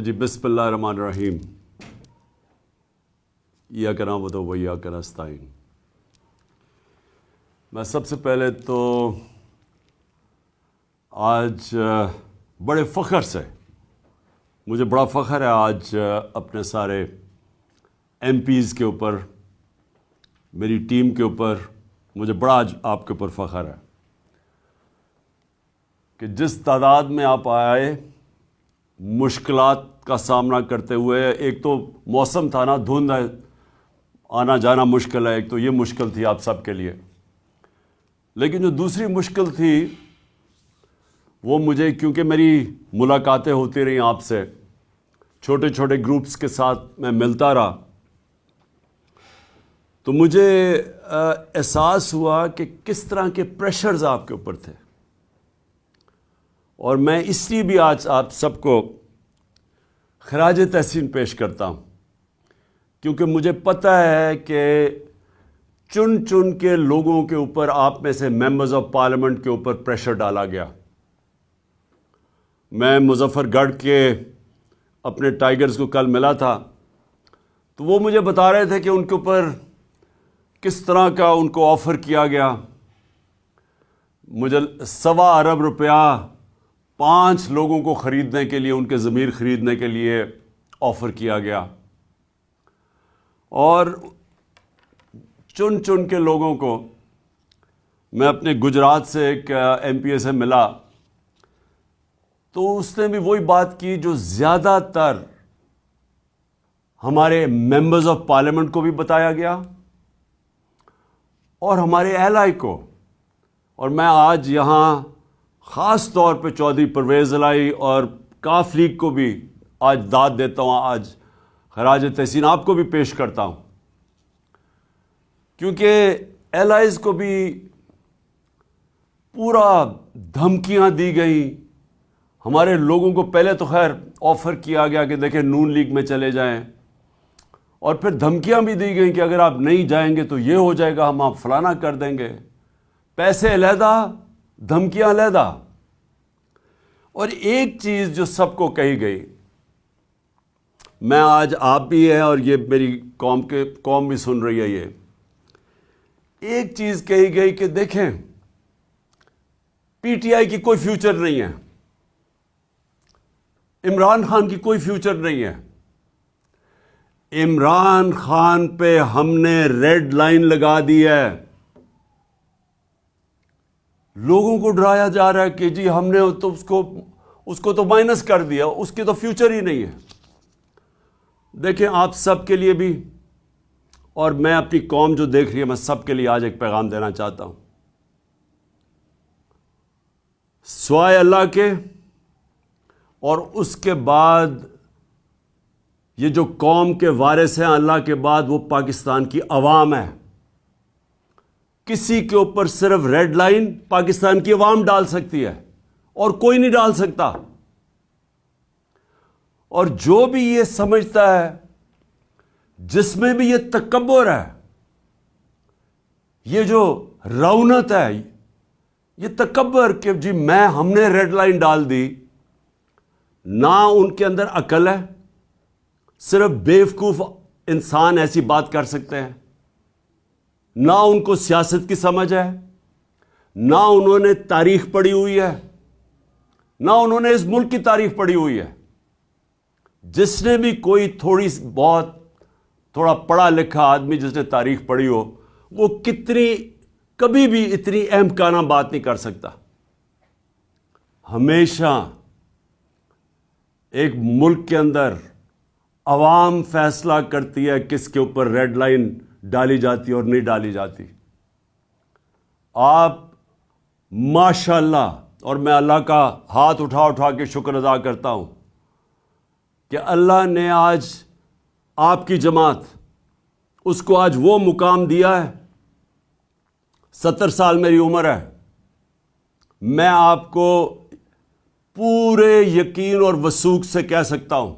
جی بسم اللہ الرحمن الرحیم ایاک نعبد و ایاک نستعین۔ میں سب سے پہلے تو آج بڑے فخر سے، مجھے بڑا فخر ہے آج اپنے سارے ایم پیز کے اوپر، میری ٹیم کے اوپر مجھے بڑا آج آپ کے اوپر فخر ہے کہ جس تعداد میں آپ آئے، مشکلات کا سامنا کرتے ہوئے، ایک تو موسم تھا نا، دھند ہے، آنا جانا مشکل ہے، ایک تو یہ مشکل تھی آپ سب کے لیے، لیکن جو دوسری مشکل تھی وہ مجھے، کیونکہ میری ملاقاتیں ہوتی رہیں آپ سے، چھوٹے چھوٹے گروپس کے ساتھ میں ملتا رہا، تو مجھے احساس ہوا کہ کس طرح کے پریشرز آپ کے اوپر تھے، اور میں اس لیے بھی آج آپ سب کو خراج تحسین پیش کرتا ہوں، کیونکہ مجھے پتہ ہے کہ چن چن کے لوگوں کے اوپر، آپ میں سے ممبرز آف پارلیمنٹ کے اوپر پریشر ڈالا گیا۔ میں مظفر گڑھ کے اپنے ٹائیگرز کو کل ملا تھا، تو وہ مجھے بتا رہے تھے کہ ان کے اوپر کس طرح کا ان کو آفر کیا گیا۔ مجھے 1.25 ارب روپیہ 5 لوگوں کو خریدنے کے لیے، ان کے ضمیر خریدنے کے لیے آفر کیا گیا، اور چن چن کے لوگوں کو، میں اپنے گجرات سے ایک ایم پی اے سے ملا، تو اس نے بھی وہی بات کی جو زیادہ تر ہمارے ممبرز آف پارلیمنٹ کو بھی بتایا گیا اور ہمارے ایلائی کو۔ اور میں آج یہاں خاص طور پہ چودھری پرویز الہی اور کاف لیگ کو بھی آج داد دیتا ہوں، آج خراج تحسین آپ کو بھی پیش کرتا ہوں، کیونکہ ایلائز کو بھی پورا دھمکیاں دی گئیں۔ ہمارے لوگوں کو پہلے تو خیر آفر کیا گیا کہ دیکھیں نون لیگ میں چلے جائیں، اور پھر دھمکیاں بھی دی گئیں کہ اگر آپ نہیں جائیں گے تو یہ ہو جائے گا، ہم آپ فلانا کر دیں گے، پیسے علیحدہ، دھمکیاں علیحدہ۔ اور ایک چیز جو سب کو کہی گئی، میں آج آپ بھی ہیں اور یہ میری قوم بھی سن رہی ہے، یہ ایک چیز کہی گئی کہ دیکھیں پی ٹی آئی کی کوئی فیوچر نہیں ہے، عمران خان کی کوئی فیوچر نہیں ہے، عمران خان پہ ہم نے ریڈ لائن لگا دی ہے۔ لوگوں کو ڈرایا جا رہا ہے کہ جی ہم نے تو اس کو تو مائنس کر دیا، اس کی تو فیوچر ہی نہیں ہے۔ دیکھیں آپ سب کے لیے بھی، اور میں اپنی قوم جو دیکھ رہی ہے، میں سب کے لیے آج ایک پیغام دینا چاہتا ہوں، سوائے اللہ کے اور اس کے بعد یہ جو قوم کے وارث ہیں اللہ کے بعد، وہ پاکستان کی عوام ہے۔ کسی کے اوپر صرف ریڈ لائن پاکستان کی عوام ڈال سکتی ہے اور کوئی نہیں ڈال سکتا۔ اور جو بھی یہ سمجھتا ہے، جس میں بھی یہ تکبر ہے، یہ جو رونت ہے، یہ تکبر کہ جی ہم نے ریڈ لائن ڈال دی، نہ ان کے اندر عقل ہے، صرف بیوقوف انسان ایسی بات کر سکتے ہیں، نہ ان کو سیاست کی سمجھ ہے، نہ انہوں نے تاریخ پڑھی ہوئی ہے، نہ انہوں نے اس ملک کی تاریخ پڑھی ہوئی ہے۔ جس نے بھی کوئی تھوڑا پڑھا لکھا آدمی جس نے تاریخ پڑھی ہو، وہ کبھی بھی اتنی اہم کانہ بات نہیں کر سکتا۔ ہمیشہ ایک ملک کے اندر عوام فیصلہ کرتی ہے کس کے اوپر ریڈ لائن ڈالی جاتی اور نہیں ڈالی جاتی۔ آپ ماشاءاللہ، اور میں اللہ کا ہاتھ اٹھا کے شکر ادا کرتا ہوں کہ اللہ نے آج آپ کی جماعت، اس کو آج وہ مقام دیا ہے۔ 70 سال میری عمر ہے، میں آپ کو پورے یقین اور وثوق سے کہہ سکتا ہوں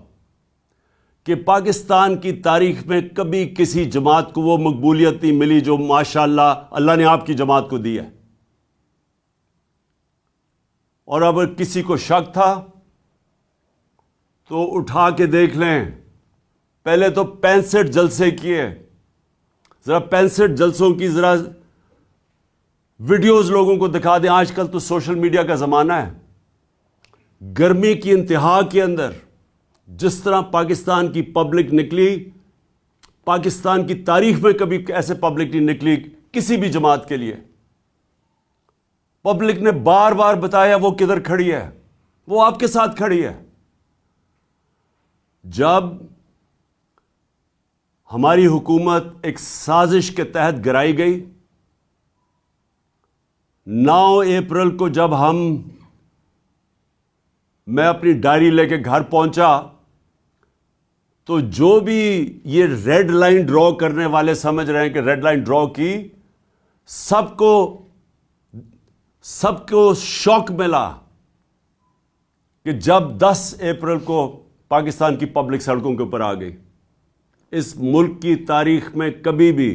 کہ پاکستان کی تاریخ میں کبھی کسی جماعت کو وہ مقبولیت نہیں ملی جو ماشاءاللہ اللہ نے آپ کی جماعت کو دی ہے۔ اور اگر کسی کو شک تھا تو اٹھا کے دیکھ لیں. پہلے تو 65 جلسے کیے. ذرا 65 جلسوں کی ذرا ویڈیوز لوگوں کو دکھا دیں. آج کل تو سوشل میڈیا کا زمانہ ہے. گرمی کی انتہا کے اندر جس طرح پاکستان کی پبلک نکلی, پاکستان کی تاریخ میں کبھی ایسے پبلک نہیں نکلی کسی بھی جماعت کے لیے. پبلک نے بار بار بتایا وہ کدھر کھڑی ہے, وہ آپ کے ساتھ کھڑی ہے. جب ہماری حکومت ایک سازش کے تحت گرائی گئی, 9 اپریل کو جب میں اپنی ڈائری لے کے گھر پہنچا تو جو بھی یہ ریڈ لائن ڈرا کرنے والے سمجھ رہے ہیں کہ ریڈ لائن ڈرا کی, سب کو شوق ملا کہ جب 10 اپریل کو پاکستان کی پبلک سڑکوں کے اوپر آ گئی. اس ملک کی تاریخ میں کبھی بھی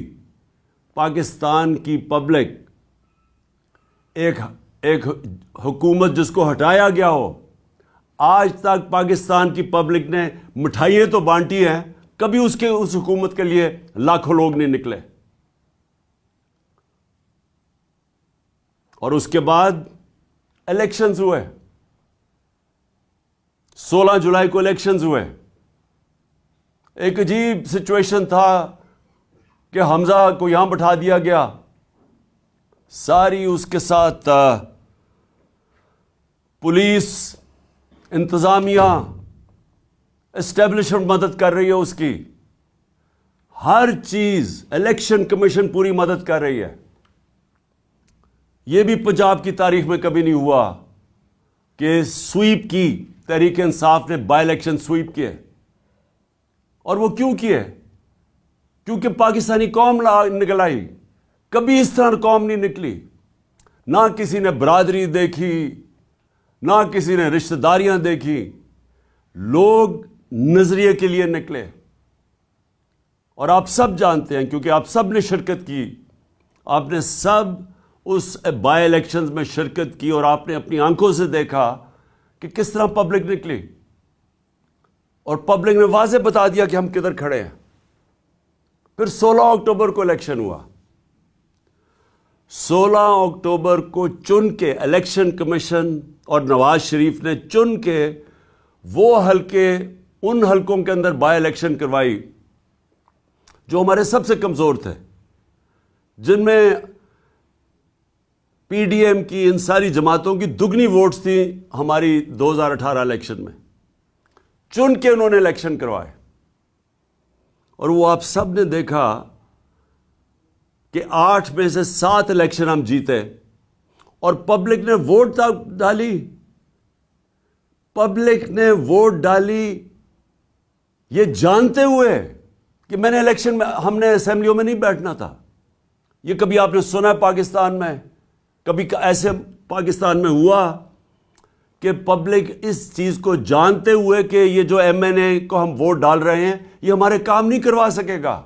پاکستان کی پبلک ایک حکومت جس کو ہٹایا گیا ہو, آج تک پاکستان کی پبلک نے مٹھائیاں تو بانٹی ہیں, کبھی اس حکومت کے لیے لاکھوں لوگ نہیں نکلے. اور اس کے بعد الیکشنز ہوئے, 16 جولائی کو الیکشنز ہوئے. ایک عجیب سچویشن تھا کہ حمزہ کو یہاں بٹھا دیا گیا, ساری اس کے ساتھ پولیس, انتظامیہ, اسٹیبلشمنٹ مدد کر رہی ہے اس کی, ہر چیز, الیکشن کمیشن پوری مدد کر رہی ہے. یہ بھی پنجاب کی تاریخ میں کبھی نہیں ہوا کہ سویپ کی, تحریک انصاف نے بائی الیکشن سویپ کیے. اور وہ کیوں کیے؟ کیونکہ پاکستانی قوم نکل آئی. کبھی اس طرح قوم نہیں نکلی. نہ کسی نے برادری دیکھی, نہ کسی نے رشتہ داریاں دیکھی. لوگ نظریے کے لیے نکلے. اور آپ سب جانتے ہیں, کیونکہ آپ سب نے شرکت کی, آپ نے سب اس بائی الیکشنز میں شرکت کی, اور آپ نے اپنی آنکھوں سے دیکھا کہ کس طرح پبلک نکلی. اور پبلک نے واضح بتا دیا کہ ہم کدھر کھڑے ہیں. پھر 16 اکتوبر کو الیکشن ہوا. 16 اکتوبر کو چن کے الیکشن کمیشن اور نواز شریف نے چن کے وہ حلقے, ان حلقوں کے اندر بائی الیکشن کروائی جو ہمارے سب سے کمزور تھے, جن میں پی ڈی ایم کی, ان ساری جماعتوں کی دگنی ووٹس تھیں ہماری 2018 الیکشن میں. چن کے انہوں نے الیکشن کروائے. اور وہ آپ سب نے دیکھا کہ 8 میں سے 7 الیکشن ہم جیتے, اور پبلک نے ووٹ ڈالی. پبلک نے ووٹ ڈالی یہ جانتے ہوئے کہ میں نے الیکشن میں, ہم نے اسمبلیوں میں نہیں بیٹھنا تھا. یہ کبھی آپ نے سنا ہے پاکستان میں؟ کبھی ایسے پاکستان میں ہوا کہ پبلک اس چیز کو جانتے ہوئے کہ یہ جو ایم این اے کو ہم ووٹ ڈال رہے ہیں یہ ہمارے کام نہیں کروا سکے گا,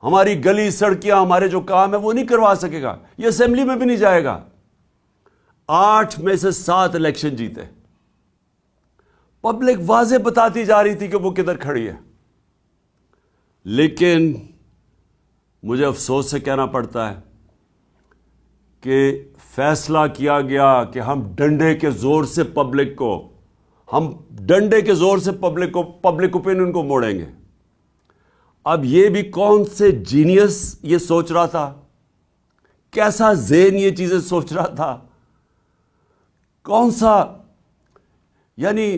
ہماری گلی سڑکیاں, ہمارے جو کام ہے وہ نہیں کروا سکے گا, یہ اسمبلی میں بھی نہیں جائے گا. 8 میں سے 7 الیکشن جیتے. پبلک واضح بتاتی جا رہی تھی کہ وہ کدھر کھڑی ہے. لیکن مجھے افسوس سے کہنا پڑتا ہے کہ فیصلہ کیا گیا کہ ہم ڈنڈے کے زور سے پبلک اوپینین کو موڑیں گے. اب یہ بھی کون سے جینیس یہ سوچ رہا تھا, کیسا ذہن یہ چیزیں سوچ رہا تھا, کون سا, یعنی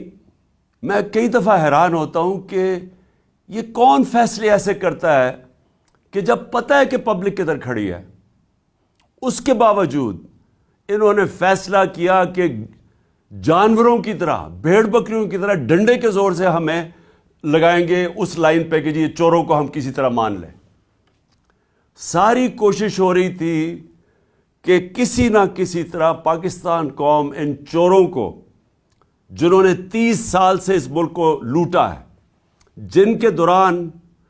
میں کئی دفعہ حیران ہوتا ہوں کہ یہ کون فیصلے ایسے کرتا ہے کہ جب پتہ ہے کہ پبلک کدھر کھڑی ہے, اس کے باوجود انہوں نے فیصلہ کیا کہ جانوروں کی طرح, بھیڑ بکریوں کی طرح ڈنڈے کے زور سے ہمیں لگائیں گے اس لائن پہ کہ جی چوروں کو ہم کسی طرح مان لیں. ساری کوشش ہو رہی تھی کہ کسی نہ کسی طرح پاکستان قوم ان چوروں کو, جنہوں نے 30 سال سے اس ملک کو لوٹا ہے, جن کے دوران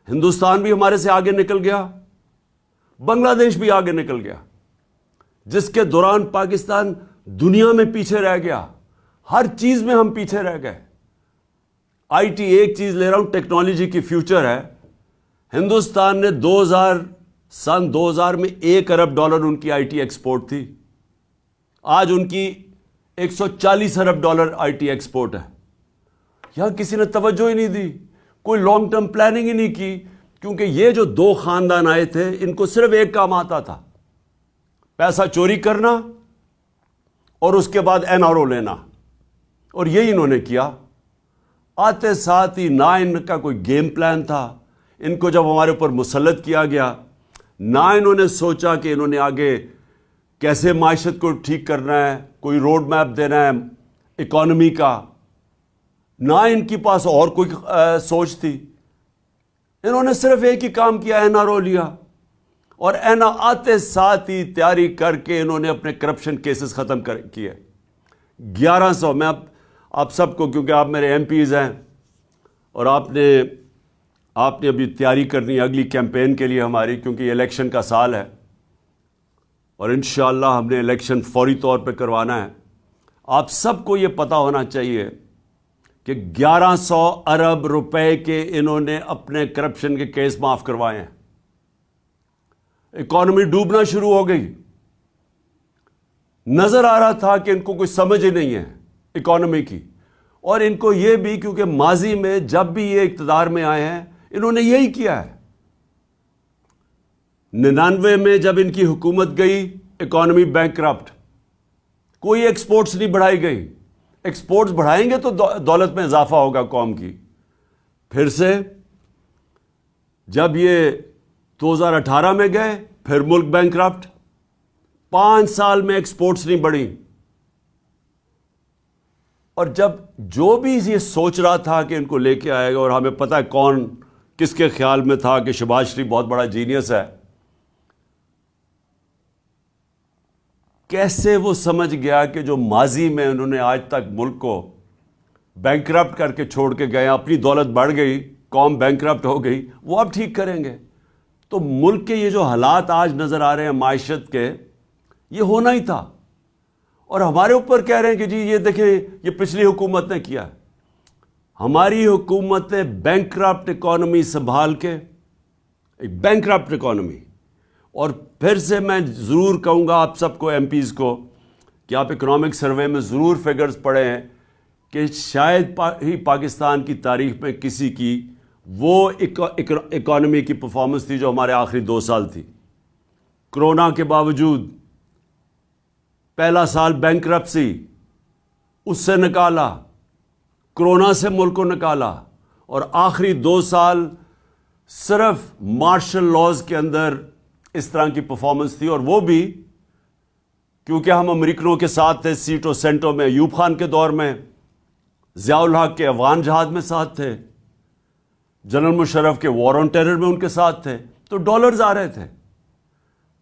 ہندوستان بھی ہمارے سے آگے نکل گیا, بنگلہ دیش بھی آگے نکل گیا, جس کے دوران پاکستان دنیا میں پیچھے رہ گیا, ہر چیز میں ہم پیچھے رہ گئے. آئی ٹی ایک چیز لے رہا ہوں، ٹیکنالوجی کی فیوچر ہے. ہندوستان نے سن 2000 میں $1 ارب ان کی آئی ٹی ایکسپورٹ تھی. آج ان کی $140 ارب آئی ٹی ایکسپورٹ ہے. یہاں کسی نے توجہ ہی نہیں دی، کوئی لانگ ٹرم پلاننگ ہی نہیں کی، کیونکہ یہ جو دو خاندان آئے تھے ان کو صرف ایک کام آتا تھا، پیسہ چوری کرنا اور اس کے بعد NRO لینا، اور یہی انہوں نے کیا. آتے ساتھ ہی نہ ان کا کوئی گیم پلان تھا. ان کو جب ہمارے اوپر مسلط کیا گیا، نہ انہوں نے سوچا کہ انہوں نے آگے کیسے معیشت کو ٹھیک کرنا ہے، کوئی روڈ میپ دینا ہے اکانومی کا، نہ ان کے پاس اور کوئی سوچ تھی. انہوں نے صرف ایک ہی کام کیا، NRO لیا، اور آتے ساتھ ہی تیاری کر کے انہوں نے اپنے کرپشن کیسز ختم کیے. 1100 میں آپ سب کو، کیونکہ آپ میرے MPs ہیں اور آپ نے ابھی تیاری کرنی ہے اگلی کیمپین کے لیے ہماری، کیونکہ یہ الیکشن کا سال ہے اور انشاءاللہ ہم نے الیکشن فوری طور پہ کروانا ہے. آپ سب کو یہ پتہ ہونا چاہیے کہ 1100 ارب روپے کے انہوں نے اپنے کرپشن کے کیس معاف کروائے ہیں. اکانومی ڈوبنا شروع ہو گئی، نظر آ رہا تھا کہ ان کو کوئی سمجھ ہی نہیں ہے اکانومی کی. اور ان کو یہ بھی، کیونکہ ماضی میں جب بھی یہ اقتدار میں آئے ہیں انہوں نے یہی کیا ہے. 99 میں جب ان کی حکومت گئی، اکانومی بینکرپٹ، کوئی ایکسپورٹس نہیں بڑھائی گئی. ایکسپورٹس بڑھائیں گے تو دولت میں اضافہ ہوگا قوم کی. پھر سے جب یہ 2018 میں گئے، پھر ملک بینکرپٹ. 5 سال میں ایکسپورٹس نہیں بڑھی. اور جب جو بھی یہ سوچ رہا تھا کہ ان کو لے کے آئے گا، اور ہمیں پتہ ہے کون کس کے خیال میں تھا کہ شہباز شریف بہت بڑا جینیس ہے، کیسے وہ سمجھ گیا کہ جو ماضی میں انہوں نے آج تک ملک کو بینکرپٹ کر کے چھوڑ کے گئے، اپنی دولت بڑھ گئی، قوم بینکرپٹ ہو گئی، وہ اب ٹھیک کریں گے. تو ملک کے یہ جو حالات آج نظر آ رہے ہیں معیشت کے، یہ ہونا ہی تھا. اور ہمارے اوپر کہہ رہے ہیں کہ جی یہ دیکھیں یہ پچھلی حکومت نے کیا. ہماری حکومت نے بینکرپٹ اکانومی سنبھال کے، ایک بینکرپٹ اکانومی. اور پھر سے میں ضرور کہوں گا آپ سب کو، MPs کو، کہ آپ اکنامک سروے میں ضرور فگرز پڑھیں ہیں کہ شاید ہی پاکستان کی تاریخ میں کسی کی وہ اکانومی کی پرفارمنس تھی جو ہمارے آخری 2 سال تھی. کرونا کے باوجود پہلا سال بینکرپسی، اس سے نکالا، کرونا سے ملک کو نکالا، اور آخری 2 سال صرف مارشل لاز کے اندر اس طرح کی پرفارمنس تھی. اور وہ بھی کیونکہ ہم امریکنوں کے ساتھ تھے سیٹو سینٹو میں، ایوب خان کے دور میں، ضیاء الحق کے افغان جہاد میں ساتھ تھے، جنرل مشرف کے وار آن ٹیرر میں ان کے ساتھ تھے، تو ڈالرز آ رہے تھے.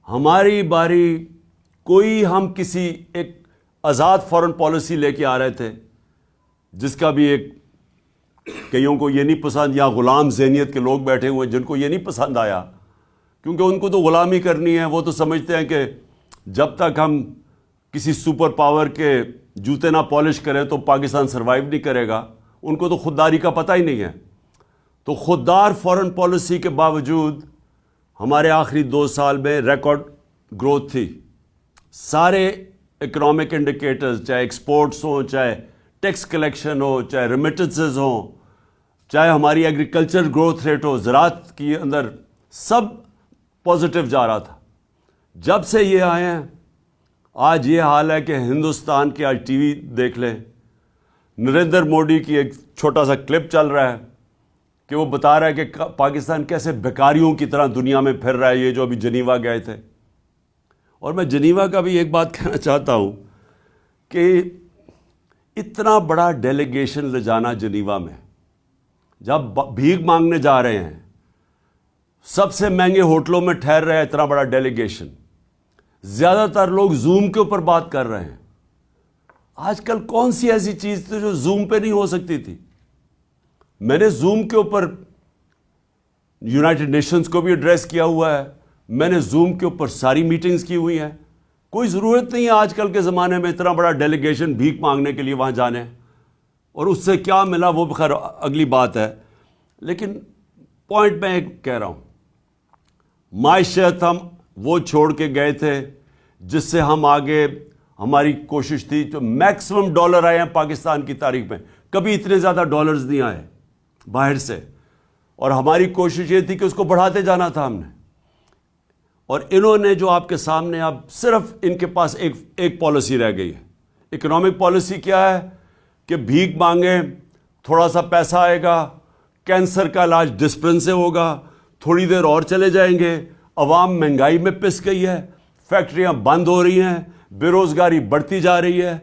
ہماری باری کوئی ہم کسی ایک آزاد فارن پالیسی لے کے آ رہے تھے، جس کا بھی ایک کئیوں کو یہ نہیں پسند، یا غلام ذہنیت کے لوگ بیٹھے ہوئے جن کو یہ نہیں پسند آیا، کیونکہ ان کو تو غلامی کرنی ہے. وہ تو سمجھتے ہیں کہ جب تک ہم کسی سپر پاور کے جوتے نہ پالش کریں تو پاکستان سروائیو نہیں کرے گا. ان کو تو خودداری کا پتہ ہی نہیں ہے. تو خوددار فارن پالیسی کے باوجود ہمارے آخری 2 سال میں ریکارڈ گروتھ تھی. سارے اکنامک انڈیکیٹرز، چاہے ایکسپورٹس ہوں، چاہے ٹیکس کلیکشن ہو، چاہے ریمیٹنسز ہوں، چاہے ہماری ایگریکلچر گروتھ ریٹ ہو، زراعت کی اندر، سب پازیٹیو جا رہا تھا. جب سے یہ آئے ہیں آج یہ حال ہے کہ ہندوستان کے، آج ٹی وی دیکھ لیں، نریندر مودی کی ایک چھوٹا سا کلپ چل رہا ہے کہ وہ بتا رہا ہے کہ پاکستان کیسے بیکاریوں کی طرح دنیا میں پھر رہا ہے، یہ جو ابھی جنیوا گئے تھے. اور میں جنیوا کا بھی ایک بات کہنا چاہتا ہوں کہ اتنا بڑا ڈیلیگیشن لے جانا جنیوا میں، جب بھیک مانگنے جا رہے ہیں، سب سے مہنگے ہوٹلوں میں ٹھہر رہے ہیں، اتنا بڑا ڈیلیگیشن، زیادہ تر لوگ زوم کے اوپر بات کر رہے ہیں. آج کل کون سی ایسی چیز تھی جو زوم پہ نہیں ہو سکتی تھی؟ میں نے زوم کے اوپر یونائٹڈ نیشنز کو بھی ایڈریس کیا ہوا ہے، میں نے زوم کے اوپر ساری میٹنگز کی ہوئی ہیں. کوئی ضرورت نہیں ہے آج کل کے زمانے میں اتنا بڑا ڈیلیگیشن بھیک مانگنے کے لیے وہاں جانے. اور اس سے کیا ملا وہ بخیر اگلی بات ہے، لیکن پوائنٹ میں ایک کہہ رہا ہوں، معیشت ہم وہ چھوڑ کے گئے تھے جس سے ہم آگے، ہماری کوشش تھی، جو میکسیمم ڈالر آئے ہیں پاکستان کی تاریخ میں، کبھی اتنے زیادہ ڈالرز نہیں آئے باہر سے، اور ہماری کوشش یہ تھی کہ اس کو بڑھاتے جانا تھا ہم نے. اور انہوں نے جو آپ کے سامنے، اب صرف ان کے پاس ایک پالیسی رہ گئی ہے. اکنامک پالیسی کیا ہے کہ بھیک مانگیں، تھوڑا سا پیسہ آئے گا، کینسر کا علاج ڈسپلن سے ہوگا، تھوڑی دیر اور چلے جائیں گے، عوام مہنگائی میں پس گئی ہے، فیکٹریاں بند ہو رہی ہیں، بے روزگاری بڑھتی جا رہی ہے،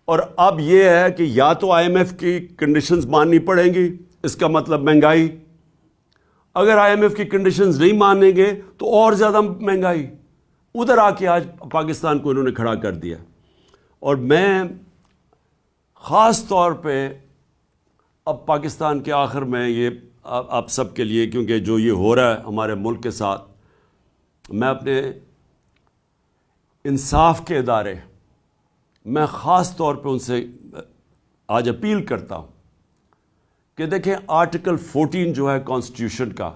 اور اب یہ ہے کہ یا تو آئی ایم ایف کی کنڈیشنز ماننی پڑیں گی، اس کا مطلب مہنگائی. اگر آئی ایم ایف کی کنڈیشنز نہیں مانیں گے تو اور زیادہ مہنگائی. ادھر آ کے آج پاکستان کو انہوں نے کھڑا کر دیا. اور میں خاص طور پہ اب پاکستان کے آخر میں یہ آپ سب کے لیے، کیونکہ جو یہ ہو رہا ہے ہمارے ملک کے ساتھ، میں اپنے انصاف کے ادارے، میں خاص طور پہ ان سے آج اپیل کرتا ہوں کہ دیکھیں، آرٹیکل 14 جو ہے کانسٹیٹیوشن کا،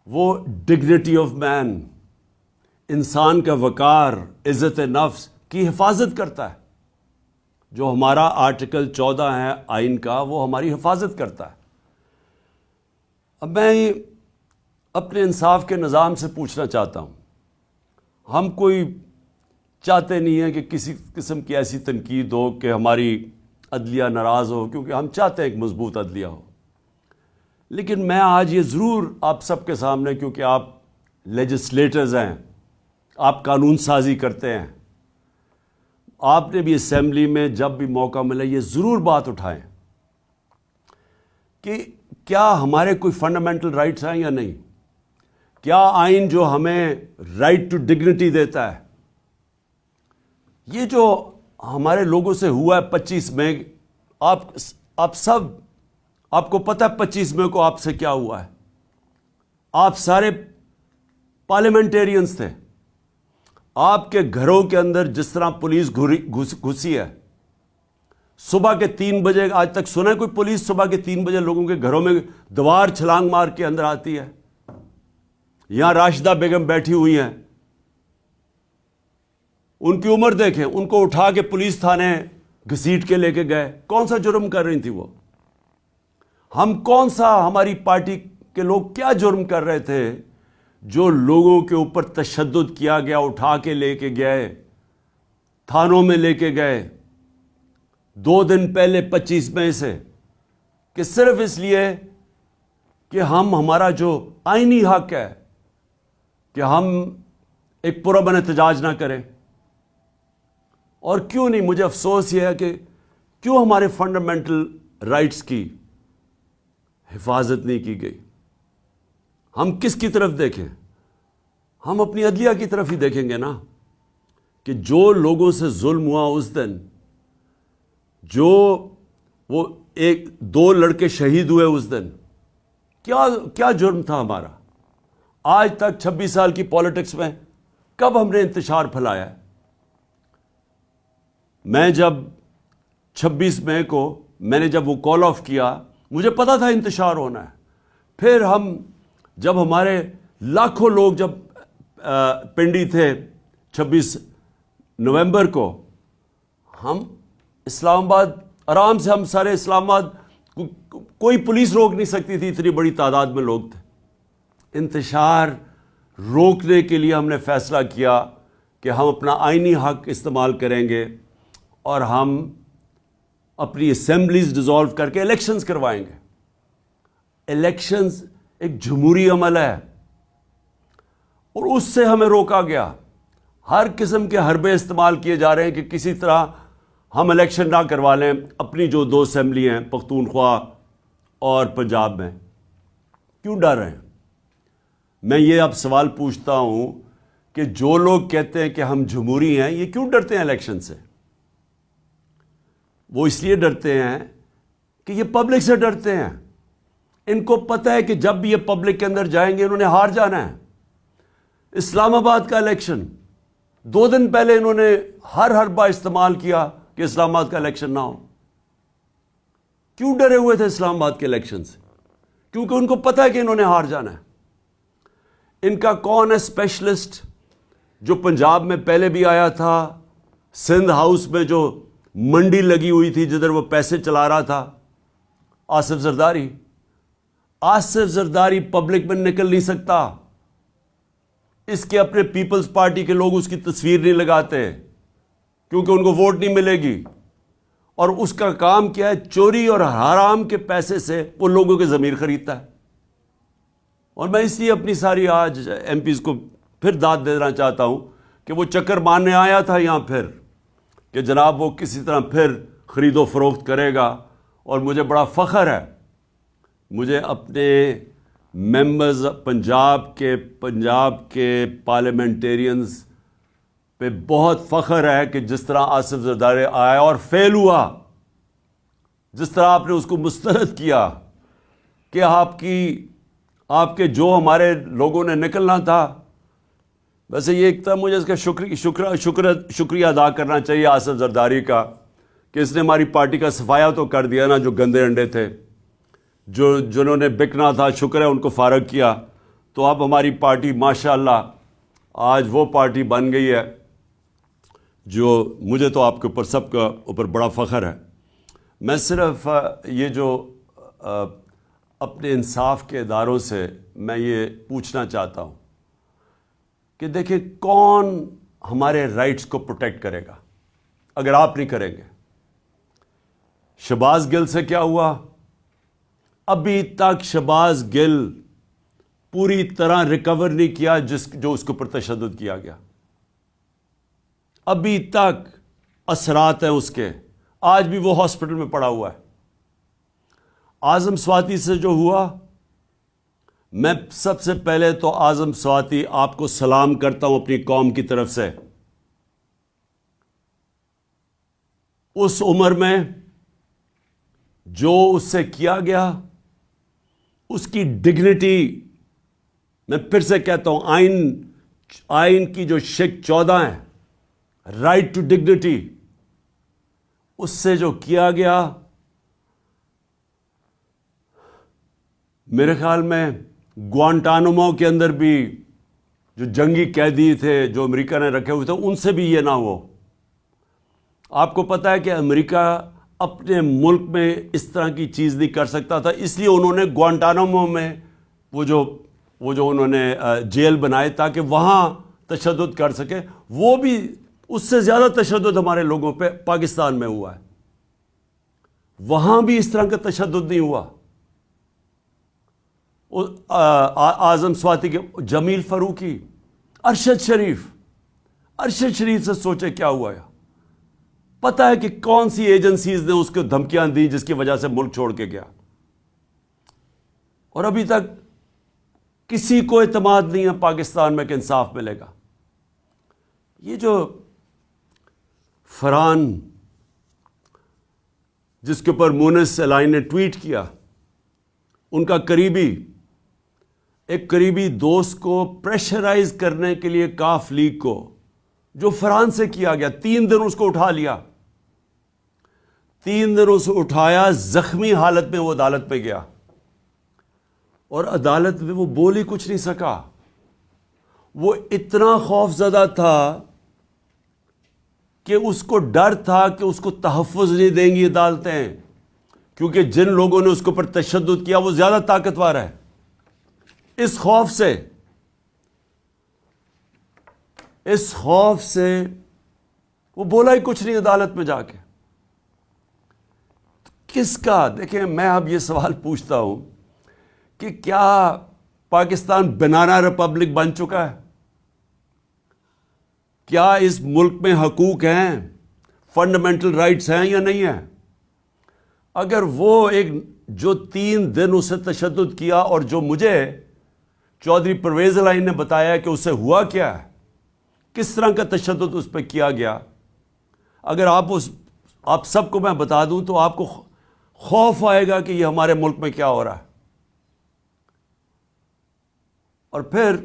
وہ ڈگنیٹی آف مین، انسان کا وقار، عزت نفس کی حفاظت کرتا ہے. جو ہمارا آرٹیکل 14 ہے آئین کا، وہ ہماری حفاظت کرتا ہے. اب میں اپنے انصاف کے نظام سے پوچھنا چاہتا ہوں، ہم کوئی چاہتے نہیں ہیں کہ کسی قسم کی ایسی تنقید ہو کہ ہماری عدلیہ ناراض ہو، کیونکہ ہم چاہتے ہیں ایک مضبوط عدلیہ ہو. لیکن میں آج یہ ضرور آپ سب کے سامنے، کیونکہ آپ لیجسلیٹرز ہیں، آپ قانون سازی کرتے ہیں، آپ نے بھی اسمبلی میں جب بھی موقع ملا یہ ضرور بات اٹھائیں کہ کیا ہمارے کوئی فنڈامنٹل رائٹس ہیں یا نہیں. کیا آئین جو ہمیں رائٹ ٹو ڈگنیٹی دیتا ہے، یہ جو ہمارے لوگوں سے ہوا ہے 25 مئی، آپ سب، آپ کو پتہ ہے 25 مئی کو آپ سے کیا ہوا ہے. آپ سارے پارلیمنٹیرینز تھے. آپ کے گھروں کے اندر جس طرح پولیس گھسی ہے، صبح کے 3 بجے، آج تک سنا ہے کوئی پولیس صبح کے 3 بجے لوگوں کے گھروں میں دیوار چھلانگ مار کے اندر آتی ہے؟ یہاں راشدہ بیگم بیٹھی ہوئی ہیں، ان کی عمر دیکھیں، ان کو اٹھا کے پولیس تھانے گھسیٹ کے لے کے گئے. کون سا جرم کر رہی تھی وہ؟ ہم کون سا، ہماری پارٹی کے لوگ کیا جرم کر رہے تھے جو لوگوں کے اوپر تشدد کیا گیا، اٹھا کے لے کے گئے، تھانوں میں لے کے گئے 2 دن پہلے 25 مئی سے، کہ صرف اس لیے کہ ہمارا جو آئینی حق ہے کہ ہم ایک پرامن احتجاج نہ کریں. اور کیوں نہیں؟ مجھے افسوس یہ ہے کہ کیوں ہمارے فنڈامنٹل رائٹس کی حفاظت نہیں کی گئی. ہم کس کی طرف دیکھیں؟ ہم اپنی عدلیہ کی طرف ہی دیکھیں گے نا، کہ جو لوگوں سے ظلم ہوا اس دن، جو وہ 2 لڑکے شہید ہوئے اس دن، کیا جرم تھا ہمارا؟ آج تک 26 سال کی پالیٹکس میں کب ہم نے انتشار پھیلایا ہے؟ میں جب 26 مئی کو میں نے جب وہ کال آف کیا، مجھے پتا تھا انتشار ہونا ہے. پھر جب ہمارے لاکھوں لوگ جب پنڈی تھے 26 نومبر کو، ہم اسلام آباد آرام سے، ہم سارے اسلام آباد، کوئی پولیس روک نہیں سکتی تھی، اتنی بڑی تعداد میں لوگ تھے. انتشار روکنے کے لیے ہم نے فیصلہ کیا کہ ہم اپنا آئینی حق استعمال کریں گے اور ہم اپنی اسمبلیز ڈیزالو کر کے الیکشنز کروائیں گے. الیکشنز ایک جمہوری عمل ہے، اور اس سے ہمیں روکا گیا. ہر قسم کے حربے استعمال کیے جا رہے ہیں کہ کسی طرح ہم الیکشن نہ کروا لیں. اپنی جو 2 اسمبلی ہیں، پختونخوا اور پنجاب میں، کیوں ڈر رہے ہیں؟ میں یہ اب سوال پوچھتا ہوں کہ جو لوگ کہتے ہیں کہ ہم جمہوری ہیں، یہ کیوں ڈرتے ہیں الیکشن سے؟ وہ اس لیے ڈرتے ہیں کہ یہ پبلک سے ڈرتے ہیں. ان کو پتہ ہے کہ جب بھی یہ پبلک کے اندر جائیں گے انہوں نے ہار جانا ہے. اسلام آباد کا الیکشن 2 دن پہلے انہوں نے ہر حربہ استعمال کیا کہ اسلام آباد کا الیکشن نہ ہو. کیوں ڈرے ہوئے تھے اسلام آباد کے الیکشن سے؟ کیونکہ ان کو پتہ ہے کہ انہوں نے ہار جانا ہے۔ ان کا کون ہے اسپیشلسٹ جو پنجاب میں پہلے بھی آیا تھا، سندھ ہاؤس میں جو منڈی لگی ہوئی تھی جدھر وہ پیسے چلا رہا تھا؟ آصف زرداری۔ آصف زرداری پبلک میں نکل نہیں سکتا، اس کے اپنے پیپلز پارٹی کے لوگ اس کی تصویر نہیں لگاتے کیونکہ ان کو ووٹ نہیں ملے گی، اور اس کا کام کیا ہے؟ چوری اور حرام کے پیسے سے وہ لوگوں کے ضمیر خریدتا ہے۔ اور میں اس لیے اپنی ساری آج ایم پیز کو پھر داد دینا چاہتا ہوں کہ وہ چکر مارنے آیا تھا یہاں پھر کہ جناب وہ کسی طرح پھر خرید و فروخت کرے گا، اور مجھے بڑا فخر ہے، مجھے اپنے ممبرز پنجاب کے پارلیمنٹیرینز پہ بہت فخر ہے کہ جس طرح آصف زرداری آیا اور فیل ہوا، جس طرح آپ نے اس کو مسترد کیا کہ آپ کے جو ہمارے لوگوں نے نکلنا تھا۔ ویسے یہ ایک طرح مجھے اس کا شکریہ ادا کرنا چاہیے آصف زرداری کا کہ اس نے ہماری پارٹی کا صفایا تو کر دیا نا، جو گندے انڈے تھے، جنہوں نے بکنا تھا، شکر ہے ان کو فارغ کیا، تو اب ہماری پارٹی ماشاءاللہ آج وہ پارٹی بن گئی ہے جو مجھے تو آپ کے اوپر سب کا اوپر بڑا فخر ہے۔ میں صرف یہ جو اپنے انصاف کے اداروں سے میں یہ پوچھنا چاہتا ہوں کہ دیکھیں کون ہمارے رائٹس کو پروٹیکٹ کرے گا اگر آپ نہیں کریں گے؟ شہباز گل سے کیا ہوا؟ ابھی تک شہباز گل پوری طرح ریکور نہیں کیا جو اس کے اوپر تشدد کیا گیا، ابھی تک اثرات ہیں اس کے، آج بھی وہ ہاسپٹل میں پڑا ہوا ہے۔ اعظم سواتی سے جو ہوا، میں سب سے پہلے تو اعظم سواتی آپ کو سلام کرتا ہوں اپنی قوم کی طرف سے۔ اس عمر میں جو اس سے کیا گیا، اس کی ڈگنیٹی، میں پھر سے کہتا ہوں آئین کی جو شک 14 ہے، رائٹ ٹو ڈگنیٹی، اس سے جو کیا گیا، میرے خیال میں گوانٹانامو کے اندر بھی جو جنگی قیدی تھے جو امریکہ نے رکھے ہوئے تھے، ان سے بھی یہ نہ ہو۔ آپ کو پتہ ہے کہ امریکہ اپنے ملک میں اس طرح کی چیز نہیں کر سکتا تھا، اس لیے انہوں نے گوانٹانامو میں وہ جو انہوں نے جیل بنائے تاکہ وہاں تشدد کر سکے، وہ بھی اس سے زیادہ تشدد ہمارے لوگوں پہ پاکستان میں ہوا ہے، وہاں بھی اس طرح کا تشدد نہیں ہوا۔ اعظم سواتی کے جمیل فاروقی، ارشد شریف سے سوچے کیا ہوا ہے؟ پتہ ہے کہ کون سی ایجنسیز نے اس کو دھمکیاں دی جس کی وجہ سے ملک چھوڑ کے گیا، اور ابھی تک کسی کو اعتماد نہیں ہے پاکستان میں کہ انصاف ملے گا۔ یہ جو فرحان جس کے اوپر مونس الائن نے ٹویٹ کیا، ان کا ایک قریبی دوست کو پریشرائز کرنے کے لیے کاف لیگ کو، جو فرحان سے کیا گیا، 3 دن اس کو اٹھا لیا، 3 دن اسے اٹھایا، زخمی حالت میں وہ عدالت پہ گیا، اور عدالت میں وہ بول ہی کچھ نہیں سکا۔ وہ اتنا خوف زدہ تھا کہ اس کو ڈر تھا کہ اس کو تحفظ نہیں دیں گی عدالتیں، کیونکہ جن لوگوں نے اس کے اوپر تشدد کیا وہ زیادہ طاقتور ہے۔ اس خوف سے وہ بولا ہی کچھ نہیں عدالت میں جا کے۔ کس کا؟ دیکھیں، میں اب یہ سوال پوچھتا ہوں کہ کیا پاکستان بنانا ریپبلک بن چکا ہے؟ کیا اس ملک میں حقوق ہیں، فنڈامنٹل رائٹس ہیں یا نہیں ہیں؟ اگر وہ جو 3 دن اسے تشدد کیا، اور جو مجھے چودھری پرویز الائن نے بتایا کہ اسے ہوا کیا ہے، کس طرح کا تشدد اس پہ کیا گیا، اگر آپ سب کو میں بتا دوں تو آپ کو خوف آئے گا کہ یہ ہمارے ملک میں کیا ہو رہا ہے۔ اور پھر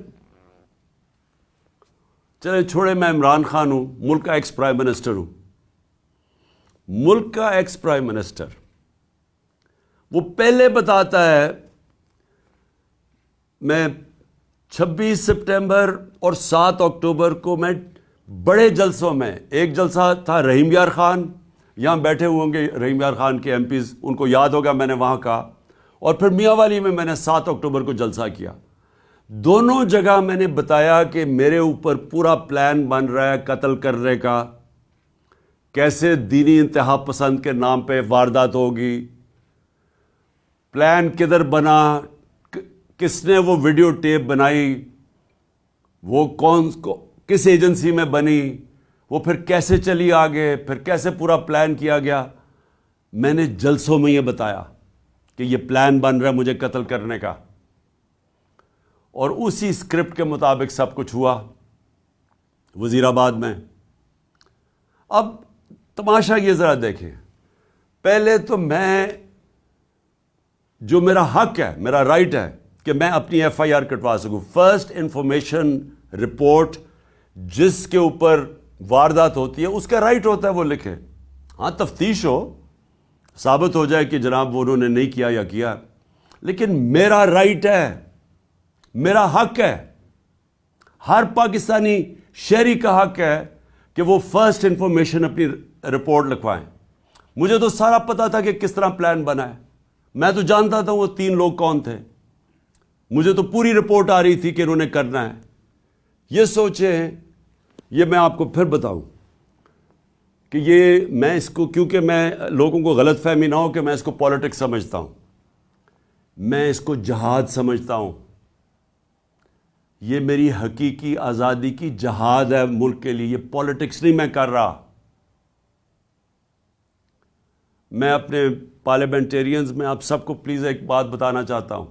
چلے چھوڑے، میں عمران خان ہوں، ملک کا ایکس پرائم منسٹر ہوں، ملک کا ایکس پرائم منسٹر وہ پہلے بتاتا ہے. میں 26 سپٹمبر اور 7 اکتوبر کو میں بڑے جلسوں میں، ایک جلسہ تھا رحیم یار خان، یہاں بیٹھے ہوئے ہوں گے رحیم یار خان کے ایم پیز، ان کو یاد ہوگا میں نے وہاں کہا، اور پھر میاں والی میں نے 7 اکتوبر کو جلسہ کیا. دونوں جگہ میں نے بتایا کہ میرے اوپر پورا پلان بن رہا ہے قتل کرنے کا، کیسے دینی انتہا پسند کے نام پہ واردات ہوگی، پلان کدھر بنا، کس نے وہ ویڈیو ٹیپ بنائی، وہ کس ایجنسی میں بنی، وہ پھر کیسے چلی آگے، پھر کیسے پورا پلان کیا گیا. میں نے جلسوں میں یہ بتایا کہ یہ پلان بن رہا ہے مجھے قتل کرنے کا، اور اسی اسکرپٹ کے مطابق سب کچھ ہوا وزیر آباد میں. اب تماشا یہ ذرا دیکھیں، پہلے تو میں، جو میرا حق ہے، میرا رائٹ ہے کہ میں اپنی ایف آئی آر کٹوا سکوں، فرسٹ انفارمیشن رپورٹ جس کے اوپر واردات ہوتی ہے اس کا رائٹ ہوتا ہے وہ لکھے. ہاں تفتیش ہو، ثابت ہو جائے کہ جناب وہ انہوں نے نہیں کیا یا کیا، لیکن میرا رائٹ ہے، میرا حق ہے، ہر پاکستانی شہری کا حق ہے کہ وہ فرسٹ انفارمیشن اپنی رپورٹ لکھوائیں. مجھے تو سارا پتا تھا کہ کس طرح پلان بنا ہے، میں تو جانتا تھا وہ 3 لوگ کون تھے، مجھے تو پوری رپورٹ آ رہی تھی کہ انہوں نے کرنا ہے. یہ سوچیں، یہ میں آپ کو پھر بتاؤں کہ یہ میں اس کو، کیونکہ میں لوگوں کو غلط فہمی نہ ہو کہ میں اس کو پالیٹکس سمجھتا ہوں، میں اس کو جہاد سمجھتا ہوں. یہ میری حقیقی آزادی کی جہاد ہے ملک کے لیے، یہ پالیٹکس نہیں میں کر رہا. میں اپنے پارلیمنٹیرینز میں آپ سب کو پلیز ایک بات بتانا چاہتا ہوں،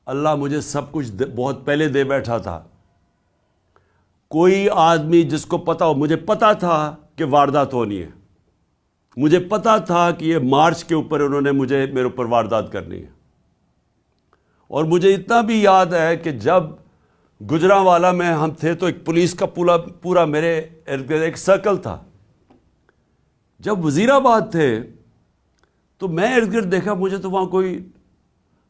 اللہ مجھے سب کچھ بہت پہلے دے بیٹھا تھا. کوئی آدمی جس کو پتا ہو، مجھے پتا تھا کہ واردات ہونی ہے، مجھے پتا تھا کہ یہ مارچ کے اوپر انہوں نے میرے اوپر واردات کرنی ہے. اور مجھے اتنا بھی یاد ہے کہ جب گجرانوالہ میں ہم تھے تو ایک پولیس کا پورا میرے ارد گرد ایک سرکل تھا. جب وزیر آباد تھے تو میں ارد گرد دیکھا، مجھے تو وہاں کوئی،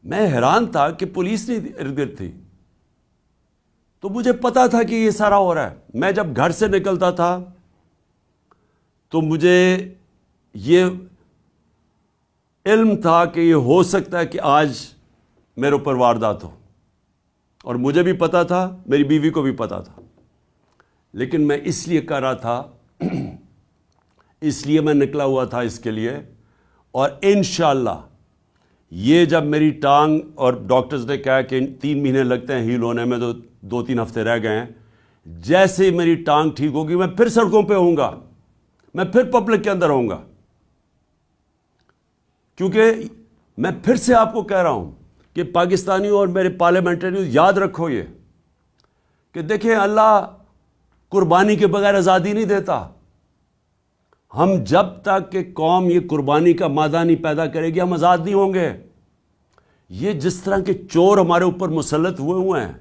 میں حیران تھا کہ پولیس نہیں ارد گرد تھی. تو مجھے پتا تھا کہ یہ سارا ہو رہا ہے. میں جب گھر سے نکلتا تھا تو مجھے یہ علم تھا کہ یہ ہو سکتا ہے کہ آج میرے اوپر واردات ہو، اور مجھے بھی پتا تھا، میری بیوی کو بھی پتا تھا. لیکن میں اس لیے کر رہا تھا، اس لیے میں نکلا ہوا تھا اس کے لیے. اور انشاءاللہ یہ جب میری ٹانگ، اور ڈاکٹرز نے کہا کہ 3 مہینے لگتے ہیں ہیل ہونے میں، تو 2-3 ہفتے رہ گئے ہیں، جیسے ہی میری ٹانگ ٹھیک ہوگی میں پھر سڑکوں پہ ہوں گا، میں پھر پبلک کے اندر ہوں گا. کیونکہ میں پھر سے آپ کو کہہ رہا ہوں کہ پاکستانیوں اور میرے پارلیمنٹریوں یاد رکھو یہ کہ دیکھیں، اللہ قربانی کے بغیر آزادی نہیں دیتا. ہم جب تک کہ قوم یہ قربانی کا مادہ نہیں پیدا کرے گی، ہم آزاد نہیں ہوں گے. یہ جس طرح کے چور ہمارے اوپر مسلط ہوئے ہیں،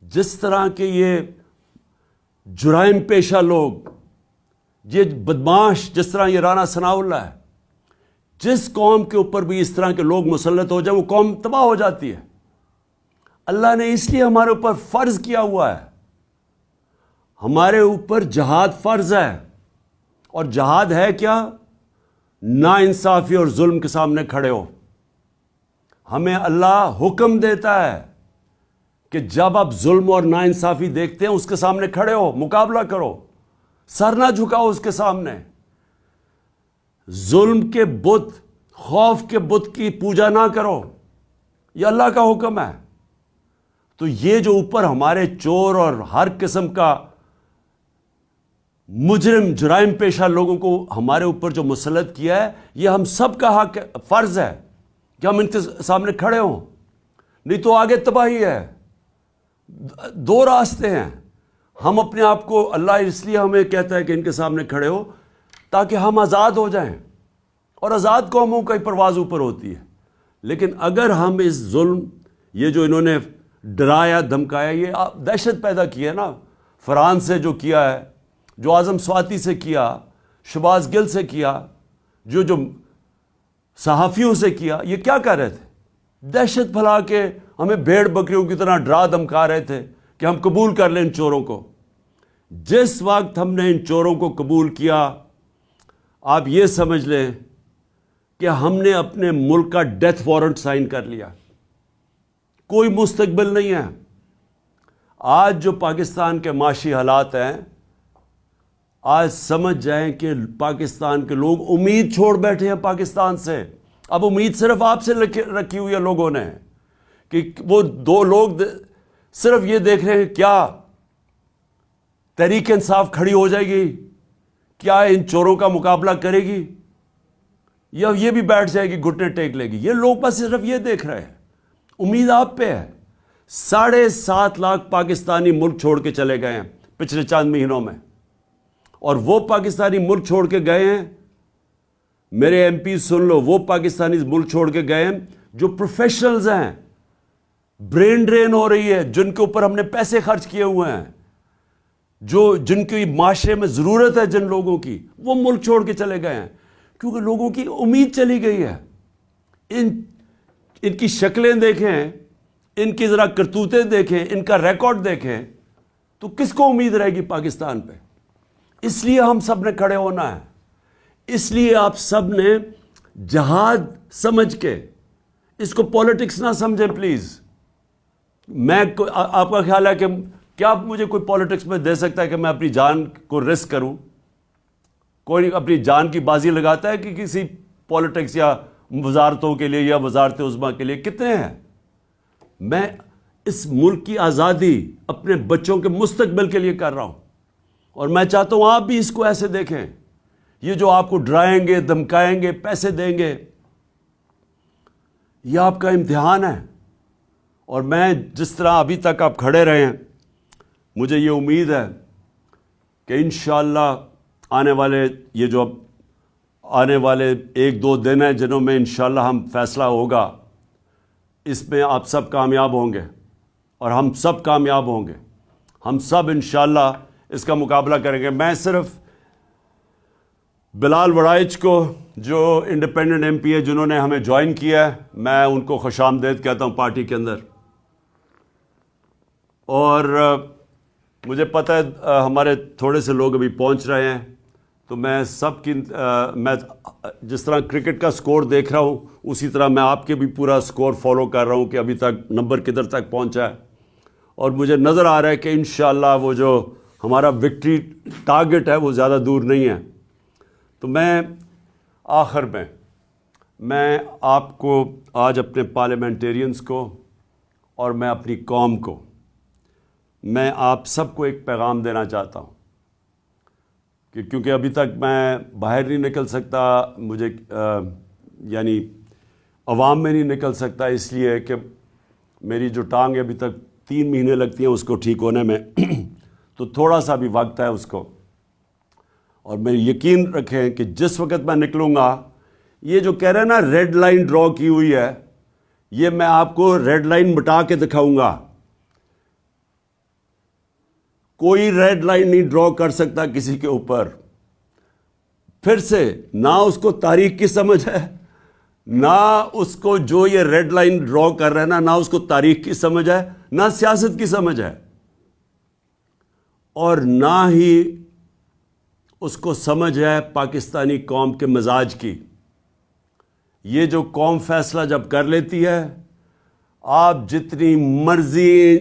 جس طرح کے یہ جرائم پیشہ لوگ، یہ بدماش، جس طرح یہ رانا ثناء اللہ ہے، جس قوم کے اوپر بھی اس طرح کے لوگ مسلط ہو جائیں وہ قوم تباہ ہو جاتی ہے. اللہ نے اس لیے ہمارے اوپر فرض کیا ہوا ہے، ہمارے اوپر جہاد فرض ہے. اور جہاد ہے کیا؟ نا انصافی اور ظلم کے سامنے کھڑے ہو. ہمیں اللہ حکم دیتا ہے کہ جب آپ ظلم اور نا انصافی دیکھتے ہیں اس کے سامنے کھڑے ہو، مقابلہ کرو، سر نہ جھکاؤ اس کے سامنے. ظلم کے بت، خوف کے بت کی پوجا نہ کرو، یہ اللہ کا حکم ہے. تو یہ جو اوپر ہمارے چور اور ہر قسم کا مجرم، جرائم پیشہ لوگوں کو ہمارے اوپر جو مسلط کیا ہے، یہ ہم سب کا حق، فرض ہے کہ ہم ان کے سامنے کھڑے ہوں، نہیں تو آگے تباہی ہے. 2 راستے ہیں. ہم اپنے آپ کو، اللہ اس لیے ہمیں کہتا ہے کہ ان کے سامنے کھڑے ہو تاکہ ہم آزاد ہو جائیں، اور آزاد قوموں کا ہی پرواز اوپر ہوتی ہے. لیکن اگر ہم اس ظلم، یہ جو انہوں نے ڈرایا دھمکایا، یہ دہشت پیدا کی ہے نا، فرحان سے جو کیا ہے، جو اعظم سواتی سے کیا، شہباز گل سے کیا، جو صحافیوں سے کیا. یہ کیا کر رہے تھے؟ دہشت پھیلا کے ہمیں بھیڑ بکریوں کی طرح ڈرا دھمکا رہے تھے کہ ہم قبول کر لیں ان چوروں کو. جس وقت ہم نے ان چوروں کو قبول کیا، آپ یہ سمجھ لیں کہ ہم نے اپنے ملک کا ڈیتھ وارنٹ سائن کر لیا. کوئی مستقبل نہیں ہے. آج جو پاکستان کے معاشی حالات ہیں، آج سمجھ جائیں کہ پاکستان کے لوگ امید چھوڑ بیٹھے ہیں پاکستان سے. اب امید صرف آپ سے رکھی ہوئی ہے لوگوں نے، کہ وہ دو لوگ صرف یہ دیکھ رہے ہیں کیا تحریک انصاف کھڑی ہو جائے گی، کیا ان چوروں کا مقابلہ کرے گی، یا یہ بھی بیٹھ جائے گی گھٹنے ٹیک لے گی. یہ لوگ بس صرف یہ دیکھ رہے ہیں. امید آپ پہ ہے. 7.5 لاکھ پاکستانی ملک چھوڑ کے چلے گئے ہیں پچھلے چند مہینوں میں، اور وہ پاکستانی ملک چھوڑ کے گئے ہیں، میرے ایم پی سن لو، وہ پاکستانی ملک چھوڑ کے گئے ہیں جو پروفیشنلز ہیں. برین ڈرین ہو رہی ہے، جن کے اوپر ہم نے پیسے خرچ کیے ہوئے ہیں، جن کی معاشرے میں ضرورت ہے، جن لوگوں کی، وہ ملک چھوڑ کے چلے گئے ہیں کیونکہ لوگوں کی امید چلی گئی ہے. ان کی شکلیں دیکھیں، ان کی ذرا کرتوتیں دیکھیں، ان کا ریکارڈ دیکھیں، تو کس کو امید رہے گی پاکستان پہ؟ اس لیے ہم سب نے کھڑے ہونا ہے. اس لیے آپ سب نے جہاد سمجھ کے، اس کو پالیٹکس نہ سمجھیں پلیز. آپ کا خیال ہے کہ کیا مجھے کوئی پالیٹکس میں دے سکتا ہے کہ میں اپنی جان کو رسک کروں؟ کوئی اپنی جان کی بازی لگاتا ہے کہ کسی پالیٹکس یا وزارتوں کے لیے یا وزارت عظمیٰ کے لیے؟ کتنے ہیں؟ میں اس ملک کی آزادی اپنے بچوں کے مستقبل کے لیے کر رہا ہوں، اور میں چاہتا ہوں آپ بھی اس کو ایسے دیکھیں. یہ جو آپ کو ڈرائیں گے، دھمکائیں گے، پیسے دیں گے، یہ آپ کا امتحان ہے. اور میں جس طرح ابھی تک آپ کھڑے رہے ہیں، مجھے یہ امید ہے کہ انشاءاللہ آنے والے 1-2 دن ہیں جنہوں میں انشاءاللہ ہم فیصلہ ہوگا، اس میں آپ سب کامیاب ہوں گے اور ہم سب کامیاب ہوں گے. ہم سب انشاءاللہ اس کا مقابلہ کریں گے. میں صرف بلال وڑائچ کو، جو انڈیپینڈنٹ ایم پی ہے، جنہوں نے ہمیں جوائن کیا ہے، میں ان کو خوش آمدید کہتا ہوں پارٹی کے اندر. اور مجھے پتہ ہے ہمارے تھوڑے سے لوگ ابھی پہنچ رہے ہیں، تو میں سب کی میں جس طرح کرکٹ کا سکور دیکھ رہا ہوں، اسی طرح میں آپ کے بھی پورا سکور فالو کر رہا ہوں کہ ابھی تک نمبر کدھر تک پہنچا ہے. اور مجھے نظر آ رہا ہے کہ انشاءاللہ وہ جو ہمارا وکٹری ٹارگٹ ہے وہ زیادہ دور نہیں ہے. تو میں آخر میں آپ کو آج اپنے پارلیمنٹیرینز کو اور میں اپنی قوم کو، میں آپ سب کو ایک پیغام دینا چاہتا ہوں کہ کیونکہ ابھی تک میں باہر نہیں نکل سکتا، مجھے یعنی عوام میں نہیں نکل سکتا، اس لیے کہ میری جو ٹانگ ابھی تک 3 مہینے لگتی ہیں اس کو ٹھیک ہونے میں تو تھوڑا سا بھی وقت ہے اس کو. اور میں یقین رکھیں کہ جس وقت میں نکلوں گا، یہ جو کہہ رہے ہیں نا ریڈ لائن ڈرا کی ہوئی ہے، یہ میں آپ کو ریڈ لائن مٹا کے دکھاؤں گا. کوئی ریڈ لائن نہیں ڈرا کر سکتا کسی کے اوپر. پھر سے نہ اس کو تاریخ کی سمجھ ہے، نہ اس کو جو یہ ریڈ لائن ڈرا کر رہے ہیں نہ اس کو تاریخ کی سمجھ ہے، نہ سیاست کی سمجھ ہے، اور نہ ہی اس کو سمجھ ہے پاکستانی قوم کے مزاج کی. یہ جو قوم فیصلہ جب کر لیتی ہے، آپ جتنی مرضی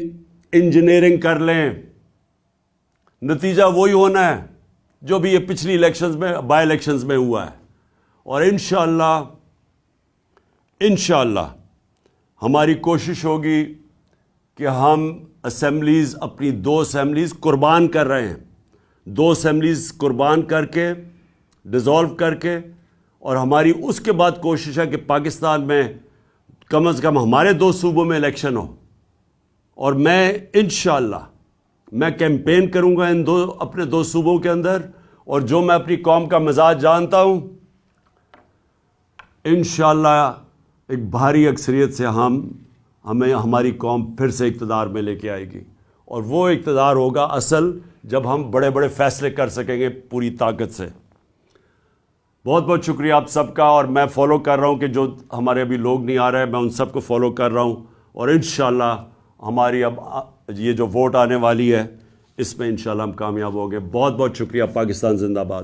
انجینئرنگ کر لیں، نتیجہ وہی ہونا ہے جو بھی یہ پچھلی الیکشنز میں، بائی الیکشنز میں ہوا ہے. اور انشاءاللہ ہماری کوشش ہوگی کہ ہم اسمبلیز، اپنی 2 اسمبلیز قربان کر رہے ہیں، 2 اسمبلیز قربان کر کے، ڈیزالو کر کے، اور ہماری اس کے بعد کوشش ہے کہ پاکستان میں کم از کم ہمارے 2 صوبوں میں الیکشن ہو. اور میں انشاءاللہ میں کیمپین کروں گا اپنے 2 صوبوں کے اندر، اور جو میں اپنی قوم کا مزاج جانتا ہوں، انشاءاللہ ایک بھاری اکثریت سے ہمیں ہماری قوم پھر سے اقتدار میں لے کے آئے گی. اور وہ اقتدار ہوگا اصل جب ہم بڑے بڑے فیصلے کر سکیں گے پوری طاقت سے. بہت بہت شکریہ آپ سب کا، اور میں فالو کر رہا ہوں کہ جو ہمارے ابھی لوگ نہیں آ رہے، میں ان سب کو فالو کر رہا ہوں، اور انشاءاللہ ہماری اب یہ جو ووٹ آنے والی ہے اس میں انشاءاللہ ہم کامیاب ہوں گے۔ بہت بہت شکریہ۔ پاکستان زندہ باد۔